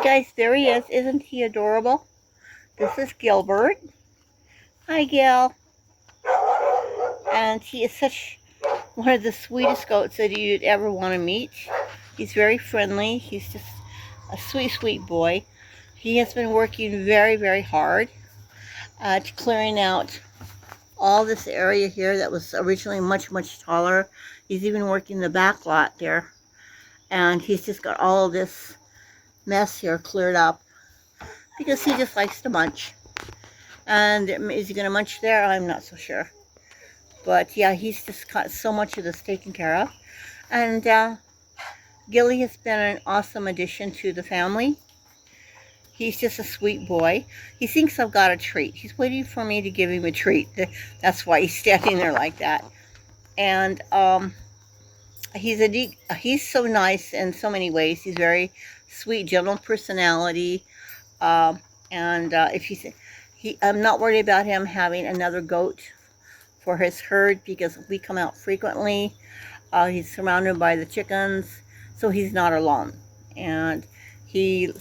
guys, there he is. Isn't he adorable? This is Gilbert. Hi, Gil. And he is such one of the sweetest goats that you'd ever want to meet. He's very friendly. He's just a sweet, sweet boy. He has been working very, very hard at clearing out all this area here that was originally much, much taller. He's even working the back lot there. And he's just got all of this mess here cleared up because he just likes to munch. And is he going to munch there? I'm not so sure. But yeah, he's just got so much of this taken care of. And Gilly has been an awesome addition to the family. He's just a sweet boy. He thinks I've got a treat. He's waiting for me to give him a treat. That's why he's standing there like that. And he's so nice in so many ways. He's very sweet, gentle personality. I'm not worried about him having another goat for his herd because we come out frequently. He's surrounded by the chickens, so he's not alone. And you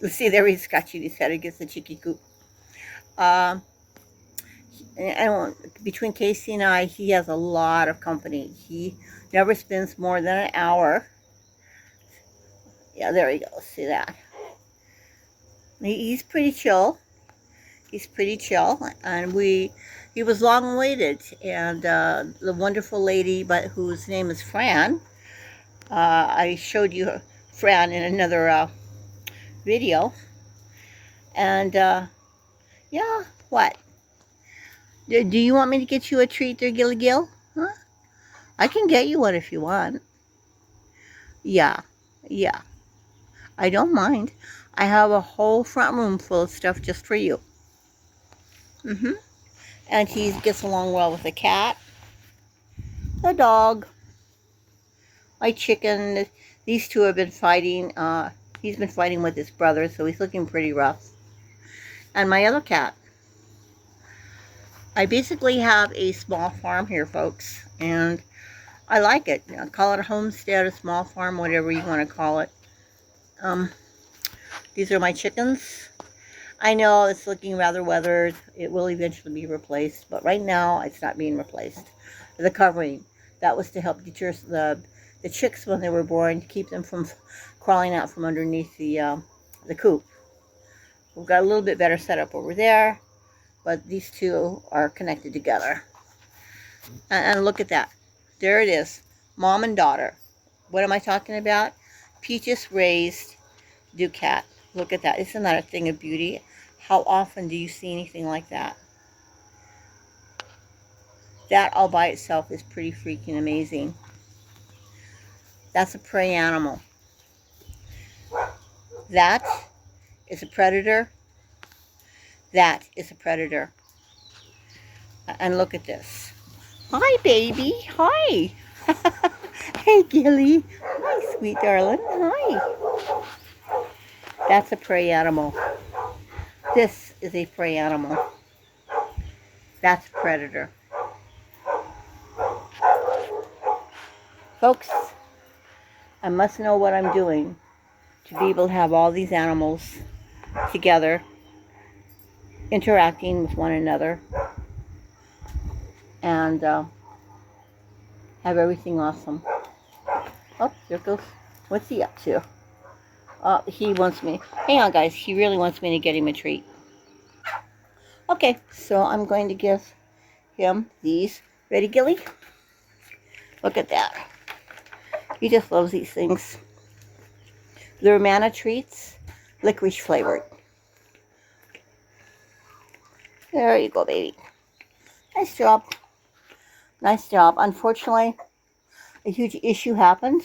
see there he's scratching his head against the chicky coop. And between Casey and I, he has a lot of company. He never spends more than an hour. Yeah, there you go. See that? He's pretty chill. He's pretty chill, and he was long awaited, and the wonderful lady, whose name is Fran. I showed you Fran in another video, and yeah, what? Do you want me to get you a treat there, Gilly Gil? Huh? I can get you one if you want. Yeah, I don't mind. I have a whole front room full of stuff just for you. And he gets along well with the cat, the dog, my chicken. These two have been fighting. He's been fighting with his brother, so he's looking pretty rough. And my other cat. I basically have a small farm here, folks, and I like it. I call it a homestead, a small farm, whatever you want to call it. These are my chickens. I know it's looking rather weathered. It will eventually be replaced, but right now it's not being replaced. The covering, that was to help deter the chicks when they were born, to keep them from crawling out from underneath the coop. We've got a little bit better setup over there, but these two are connected together. And look at that. There it is, mom and daughter. What am I talking about? Peaches raised Ducat. Look at that. Isn't that a thing of beauty? How often do you see anything like that? That all by itself is pretty freaking amazing. That's a prey animal. That is a predator. That is a predator. And look at this. Hi, baby. Hi. Hey, Gilly. Hi, sweet darling. Hi. That's a prey animal. This is a prey animal. That's a predator. Folks, I must know what I'm doing to be able to have all these animals together, interacting with one another, and have everything awesome. Oh, there goes. What's he up to? He wants me. Hang on, guys. He really wants me to get him a treat. Okay, so I'm going to give him these. Ready, Gilly? Look at that. He just loves these things. They're Mana treats, licorice flavored. There you go, baby. Nice job. Nice job. Unfortunately, a huge issue happened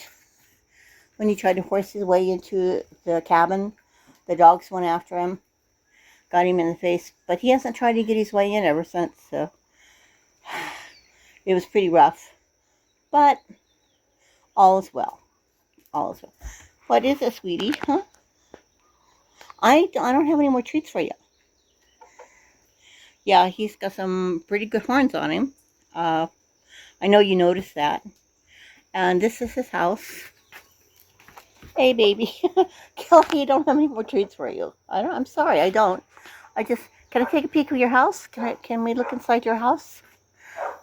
when he tried to force his way into the cabin. The dogs went after him, got him in the face, but he hasn't tried to get his way in ever since, so it was pretty rough. But all is well. All is well. What is it, sweetie? Huh? I don't have any more treats for you. Yeah, he's got some pretty good horns on him. I know you noticed that. And this is his house. Hey, baby. Kelly, I don't have any more treats for you. I'm sorry, I don't. Can I take a peek of your house? Can we look inside your house?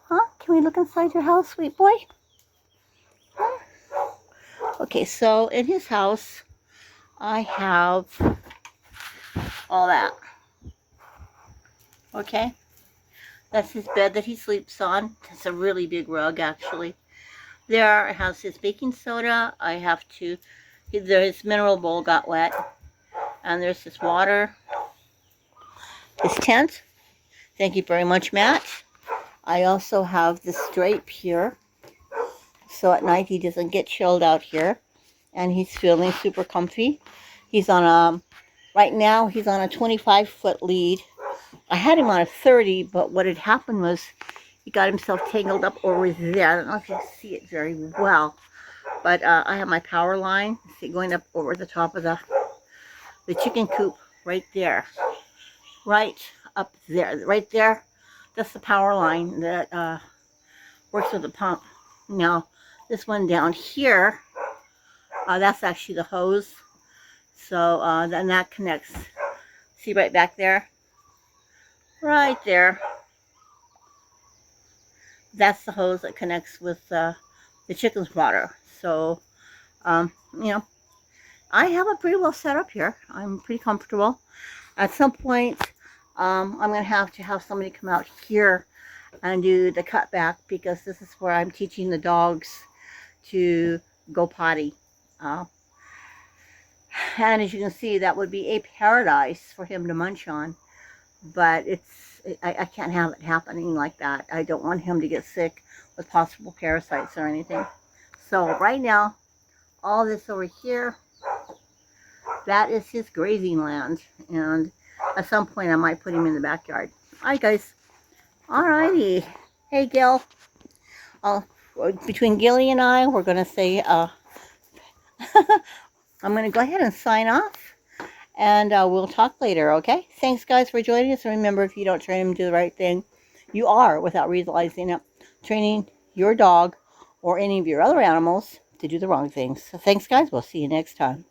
Huh? Can we look inside your house, sweet boy? Huh? Okay, so in his house, I have all that. Okay? That's his bed that he sleeps on. It's a really big rug, actually. There it has his baking soda. His mineral bowl got wet. And there's his water. His tent. Thank you very much, Matt. I also have this drape here. So at night he doesn't get chilled out here. And he's feeling super comfy. Right now he's on a 25-foot lead. I had him on a 30, but what had happened was he got himself tangled up over there. I don't know if you can see it very well, but I have my power line going up over the top of the chicken coop right there. Right up there. Right there. That's the power line that works with the pump. Now, this one down here, that's actually the hose. So then that connects. See right back there? Right there. That's the hose that connects with the chicken's water. So, you know, I have it pretty well set up here. I'm pretty comfortable. At some point, I'm going to have somebody come out here and do the cutback, because this is where I'm teaching the dogs to go potty. And as you can see, that would be a paradise for him to munch on. But I can't have it happening like that. I don't want him to get sick with possible parasites or anything. So right now, all this over here, that is his grazing land. And at some point I might put him in the backyard. Alright, guys. Alrighty. Hey, Gil. Between Gilly and I, we're going to say, I'm going to go ahead and sign off. And we'll talk later, okay? Thanks, guys, for joining us. And remember, if you don't train them to do the right thing, you are, without realizing it, training your dog or any of your other animals to do the wrong things. So thanks, guys. We'll see you next time.